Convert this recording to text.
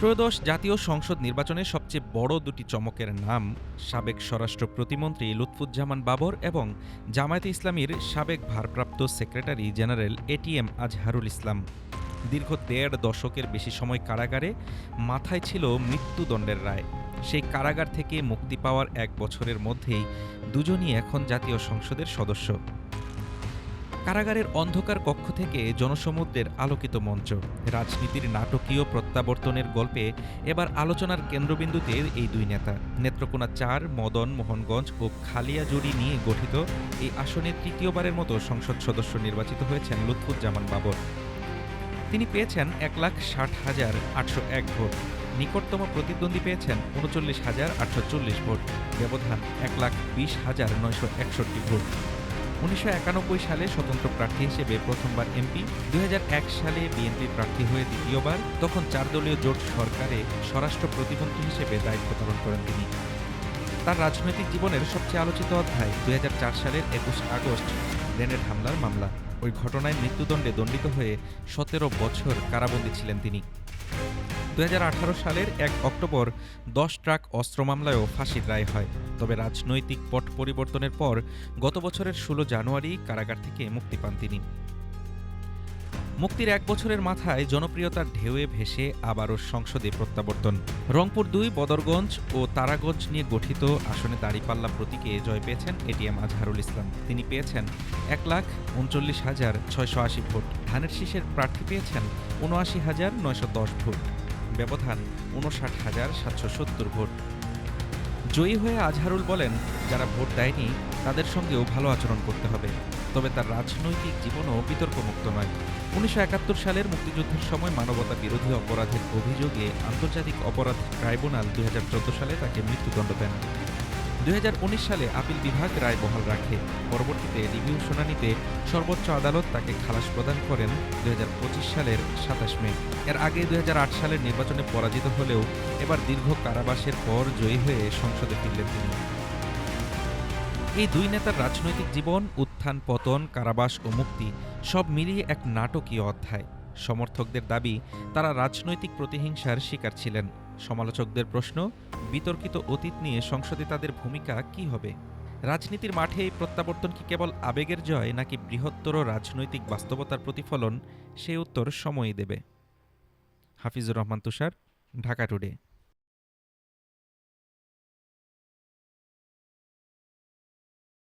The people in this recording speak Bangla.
ত্রয়োদশ জাতীয় সংসদ নির্বাচনে সবচেয়ে বড় দুটি চমকের নাম সাবেক স্বরাষ্ট্র প্রতিমন্ত্রী লুৎফুজ্জামান বাবর এবং জামায়াতে ইসলামীর সাবেক ভারপ্রাপ্ত secretary general ATM Azharul Islam. দীর্ঘ ১.৫ দশকের বেশি সময় কারাগারে, মাথায় ছিল মৃত্যুদণ্ডের রায়। সেই কারাগার থেকে মুক্তি পাওয়ার ১ বছরের মধ্যেই দুজনই এখন জাতীয় সংসদের সদস্য। কারাগারের অন্ধকার কক্ষ থেকে জনসমুদ্রের আলোকিত মঞ্চ, রাজনীতির নাটকীয় প্রত্যাবর্তনের গল্পে এবার আলোচনার কেন্দ্রবিন্দুতে এই দুই নেতা। নেত্রকোনা ৪, মদন মোহনগঞ্জ ও খালিয়াজুড়ি নিয়ে গঠিত এই আসনে তৃতীয়বারের মতো সংসদ সদস্য নির্বাচিত হয়েছেন লুৎফুজ্জামান বাবর। তিনি পেয়েছেন ১,৬০,৮০১ ভোট। নিকটতম প্রতিদ্বন্দ্বী পেয়েছেন ৩৯,৮৪০ ভোট। ব্যবধান ১,২০,৯৬১ ভোট। ১৯৯১ সালে স্বতন্ত্র প্রার্থী হিসেবে প্রথমবার এমপি, ২০০১ সালে বিএনপি প্রার্থী হয়ে দ্বিতীয়বার, তখন ৪ দলীয় জোট সরকারে স্বরাষ্ট্র প্রতিমন্ত্রী হিসেবে দায়িত্ব পালন করেন তিনি। তার রাজনৈতিক জীবনের সবচেয়ে আলোচিত অধ্যায় ২০০৪ সালের ২১ আগস্ট গ্রেনেড হামলার মামলা। ওই ঘটনায় মৃত্যুদণ্ডে দণ্ডিত হয়ে ১৭ বছর কারাবন্দী ছিলেন তিনি। ২০১৮ সালের ১ অক্টোবর ১০ ট্রাক অস্ত্র মামলায়ও ফাঁসির রায় হয়। তবে রাজনৈতিক পট পরিবর্তনের পর গত বছরের ১৬ জানুয়ারি কারাগার থেকে মুক্তি পান তিনি। মুক্তির ১ বছরের মাথায় জনপ্রিয়তার ঢেউয়ে ভেসে আবারও সংসদে প্রত্যাবর্তন। রংপুর ২, বদরগঞ্জ ও তারাগঞ্জ নিয়ে গঠিত আসনে দাঁড়িপাল্লা প্রতীকে জয় পেয়েছেন এটিএম আজহারুল ইসলাম। তিনি পেয়েছেন ১,৩৯,৬৮০ ভোট। ধানের শীষের প্রার্থী পেয়েছেন ৭৯,৯১০ ভোট। ব্যবধান ৫৯,৭৭০ ভোট। জয়ী হয়ে আজহারুল বলেন, যারা ভোট দেয়নি তাদের সঙ্গেও ভালো আচরণ করতে হবে। তবে তার রাজনৈতিক জীবনও বিতর্কমুক্ত নয়। ১৯৭১ সালের মুক্তিযুদ্ধের সময় মানবতা বিরোধী অপরাধের অভিযোগে আন্তর্জাতিক অপরাধ ট্রাইব্যুনাল ২০১৪ সালে তাকে মৃত্যুদণ্ড দেন। ২০১৯ সালে আপিল বিভাগ রায় বহাল রাখে। পরবর্তীতে রিভিউ শুনানিতে সর্বোচ্চ আদালত তাকে খালাস প্রদান করেন ২০২৫ সালের ২৭ মে। এর আগে ২০০৮ সালের নির্বাচনে পরাজিত হলেও এবার দীর্ঘ কারাবাসের পর জয়ী হয়ে সংসদে ফিরলেন তিনি। এই দুই নেতার রাজনৈতিক জীবন, উত্থান পতন, কারাবাস ও মুক্তি সব মিলিয়ে এক নাটকীয় অধ্যায়। সমর্থকদের দাবি, তারা রাজনৈতিক প্রতিহিংসার শিকার ছিলেন। সমালোচকদের প্রশ্ন, বিতর্কিত অতীত নিয়ে সংসদে তাদের ভূমিকা কী হবে? রাজনীতির মাঠে এই প্রত্যাবর্তন কি কেবল আবেগের জয়, নাকি বৃহত্তর রাজনৈতিক বাস্তবতার প্রতিফলন? সেই উত্তর সময়ই দেবে। হাফিজুর রহমান তুষার, ঢাকা টুডে।